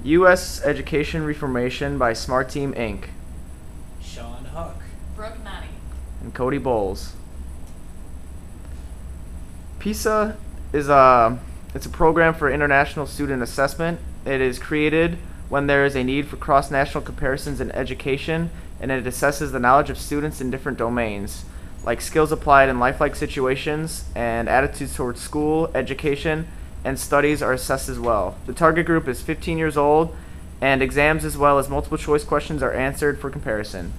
U.S. Education Reformation by Smart Team Inc. Sean Huck. Brooke Nani. And Cody Bowles. PISA is it's a program for international student assessment. It is created when there is a need for cross-national comparisons in education, and it assesses the knowledge of students in different domains, like skills applied in lifelike situations, and attitudes towards school, education, and studies are assessed as well. The target group is 15 years old, and exams as well as multiple choice questions are answered for comparison.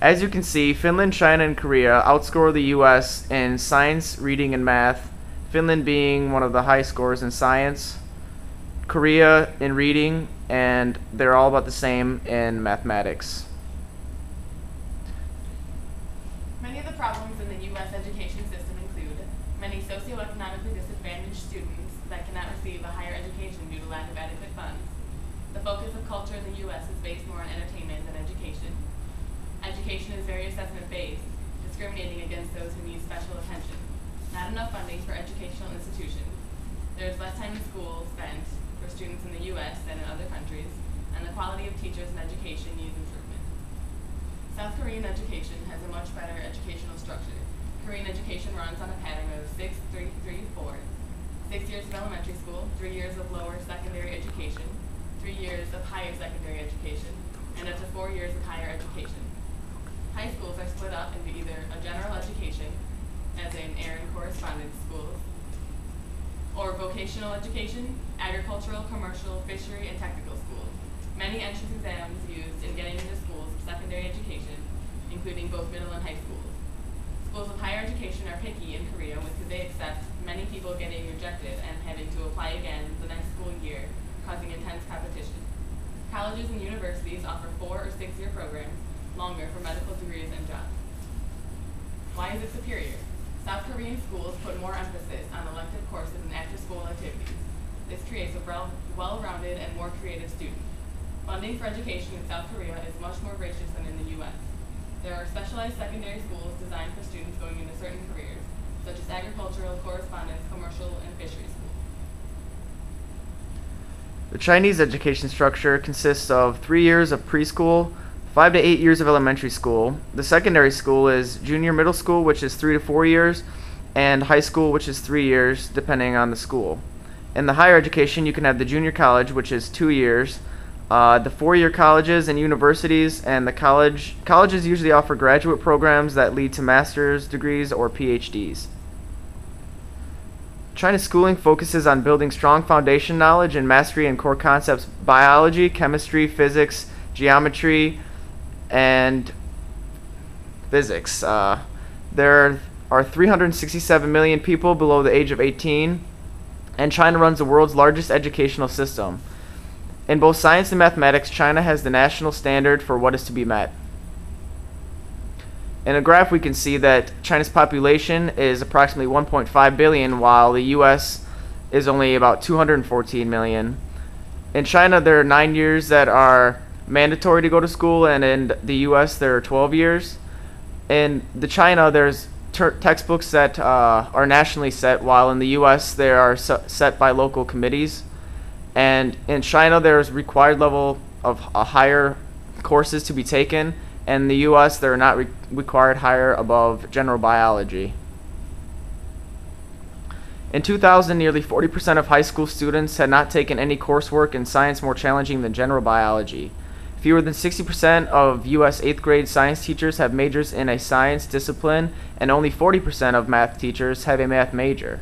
As you can see, Finland, China, and Korea outscore the U.S. in science, reading, and math, Finland being one of the high scorers in science, Korea in reading, and they're all about the same in mathematics. Many of the problems in the U.S. education system include many socioeconomically disadvantaged students that cannot receive a higher education due to lack of adequate funds. The focus of culture in the U.S. is based more on entertainment than education. Education is very assessment-based, discriminating against those who need special attention. Not enough funding for educational institutions. There is less time in school spent for students in the U.S. than in other countries, and the quality of teachers and education needs improvement. South Korean education has a much better educational structure. Korean education runs on a pattern of 6-3-3-4, 6 years of elementary school, 3 years of lower secondary education, 3 years of higher secondary education, and up to 4 years of higher education. High schools are split up into either a general education, as in air and correspondence schools, or vocational education, agricultural, commercial, fishery, and technical schools. Many entrance exams used in getting into schools of secondary education, including both middle and high schools. Schools of higher education are picky in Korea because they accept many people getting rejected and having to apply again the next school year, causing intense competition. Colleges and universities offer 4 or 6 year programs, longer for medical degrees and jobs. Why is it superior? South Korean schools put more emphasis on elective courses and after-school activities. This creates a well-rounded and more creative student. Funding for education in South Korea is much more gracious than in the U.S. There are specialized secondary schools designed for students going into certain careers, such as agricultural, correspondence, commercial, and fishery schools. The Chinese education structure consists of 3 years of preschool, 5 to 8 years of elementary school. The secondary school is junior middle school, which is 3 to 4 years, and high school, which is 3 years, depending on the school. In the higher education, you can have the junior college, which is 2 years, the 4-year colleges and universities, and the colleges usually offer graduate programs that lead to master's degrees or PhDs. China's schooling focuses on building strong foundation knowledge and mastery in core concepts biology, chemistry, physics, geometry, and physics. There are 367 million people below the age of 18, and China runs the world's largest educational system. In both science and mathematics, China has the national standard for what is to be met. In a graph, we can see that China's population is approximately 1.5 billion, while the U.S. is only about 214 million. In China, there are 9 years that are mandatory to go to school, and in the U.S. there are 12 years. In China, there's textbooks that are nationally set, while in the U.S. they are set by local committees. And in China, there's required level of higher courses to be taken. And in the U.S., they're not required higher above general biology. In 2000, nearly 40% of high school students had not taken any coursework in science more challenging than general biology. Fewer than 60% of U.S. 8th grade science teachers have majors in a science discipline, and only 40% of math teachers have a math major.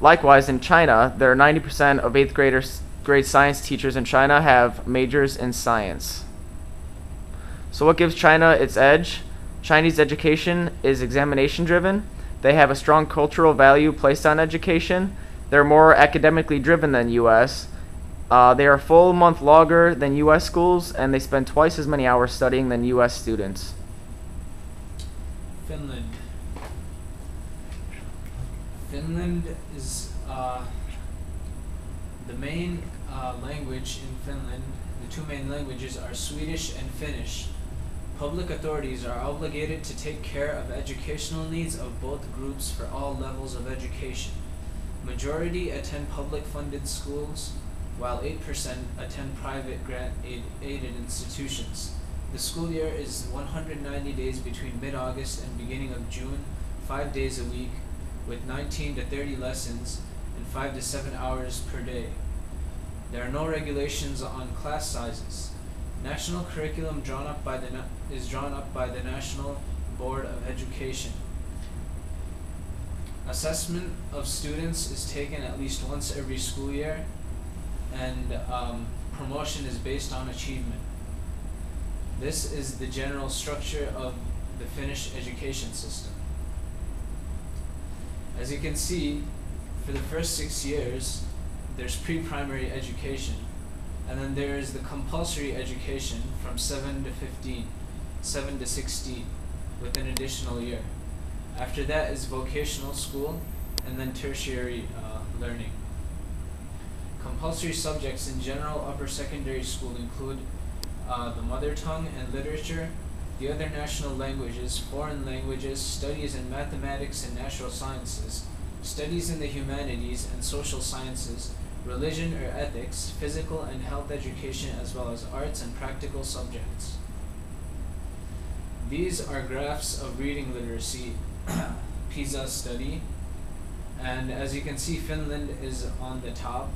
Likewise, in China, there are 90% of 8th grade science teachers in China have majors in science. So what gives China its edge? Chinese education is examination driven. They have a strong cultural value placed on education. They're more academically driven than U.S. They are a full month longer than U.S. schools, and they spend twice as many hours studying than U.S. students. Finland. Finland is the main language in Finland. The 2 main languages are Swedish and Finnish. Public authorities are obligated to take care of educational needs of both groups for all levels of education. Majority attend public funded schools. while 8% attend private grant-aided institutions. The school year is 190 days between mid-August and beginning of June, 5 days a week, with 19 to 30 lessons and 5 to 7 hours per day. There are no regulations on class sizes. National curriculum is drawn up by the National Board of Education. Assessment of students is taken at least once every school year, and promotion is based on achievement. This is the general structure of the Finnish education system. As you can see, for the first 6 years, there's pre-primary education, and then there is the compulsory education from 7 to 16, with an additional year. After that is vocational school, and then tertiary learning. Compulsory subjects in general upper secondary school include the mother tongue and literature, the other national languages, foreign languages, studies in mathematics and natural sciences, studies in the humanities and social sciences, religion or ethics, physical and health education, as well as arts and practical subjects. These are graphs of reading literacy, PISA study, and as you can see, Finland is on the top,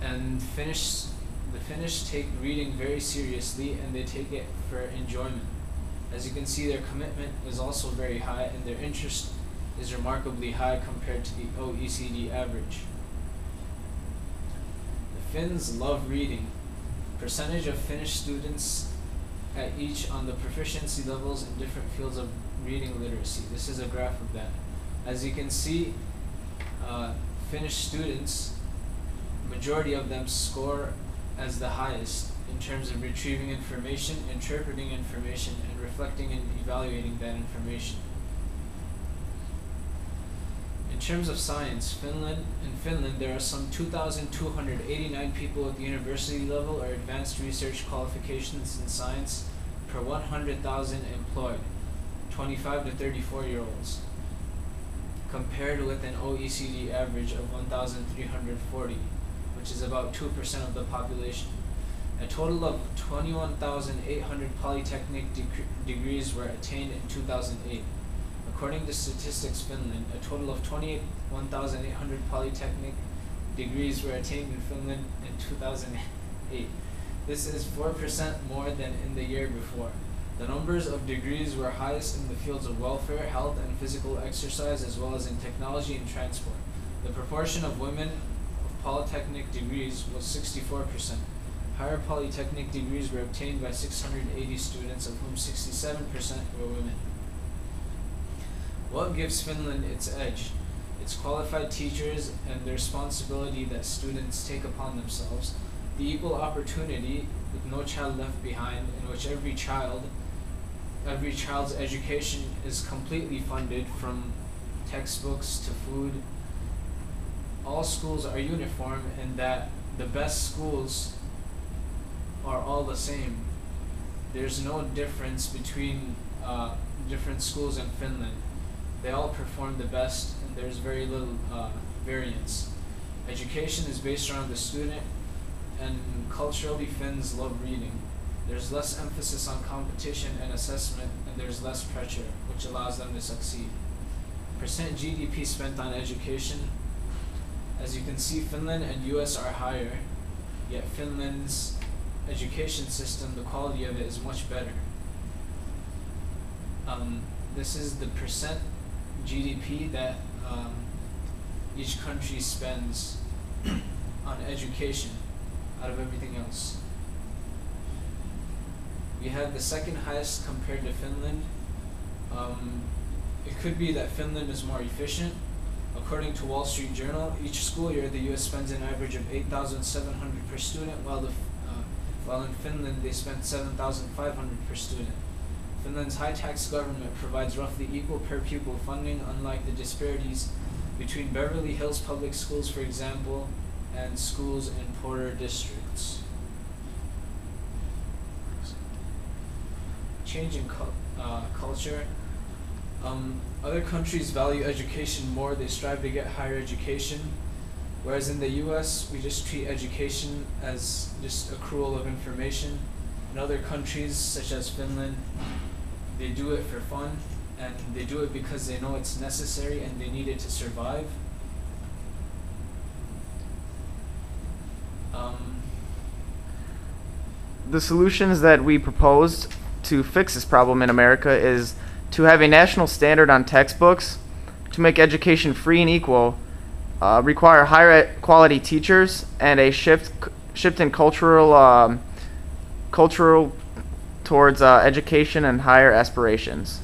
and the Finnish take reading very seriously, and they take it for enjoyment. As you can see, their commitment is also very high, and their interest is remarkably high compared to the OECD average. The Finns love reading. Percentage of Finnish students at each on the proficiency levels in different fields of reading literacy. This is a graph of that. As you can see, Finnish students, majority of them score as the highest in terms of retrieving information, interpreting information, and reflecting and evaluating that information. In terms of science, in Finland there are some 2,289 people at the university level or advanced research qualifications in science per 100,000 employed, 25 to 34-year-olds, compared with an OECD average of 1,340, which is about 2% of the population. A total of 21,800 polytechnic degrees were attained in 2008. According to Statistics Finland, a total of 21,800 polytechnic degrees were attained in Finland in 2008. This is 4% more than in the year before. The numbers of degrees were highest in the fields of welfare, health, and physical exercise, as well as in technology and transport. The proportion of women of polytechnic degrees was 64%. Higher polytechnic degrees were obtained by 680 students, of whom 67% were women. What gives Finland its edge? Its qualified teachers and the responsibility that students take upon themselves, the equal opportunity with no child left behind, in which every child's education is completely funded, from textbooks to food. All schools are uniform, and that the best schools are all the same. There's no difference between different schools in Finland. They all perform the best, and there's very little variance. Education is based around the student, and culturally Finns love reading. There's less emphasis on competition and assessment, and there's less pressure, which allows them to succeed. Percent GDP spent on education. As you can see, Finland and US are higher, yet Finland's education system, the quality of it is much better. This is the percent GDP that each country spends on education out of everything else. We have the second highest compared to Finland. It could be that Finland is more efficient. According to Wall Street Journal, each school year the US spends an average of $8,700 per student, while in Finland they spend $7,500 per student. Finland's high-tax government provides roughly equal per-pupil funding, unlike the disparities between Beverly Hills public schools, for example, and schools in poorer districts. Change in culture. Other countries value education more. They strive to get higher education. Whereas in the US, we just treat education as just accrual of information. In other countries, such as Finland, they do it for fun, and they do it because they know it's necessary and they need it to survive. The solutions that we proposed to fix this problem in America is to have a national standard on textbooks, to make education free and equal, require higher quality teachers, and a shift in cultural towards education and higher aspirations.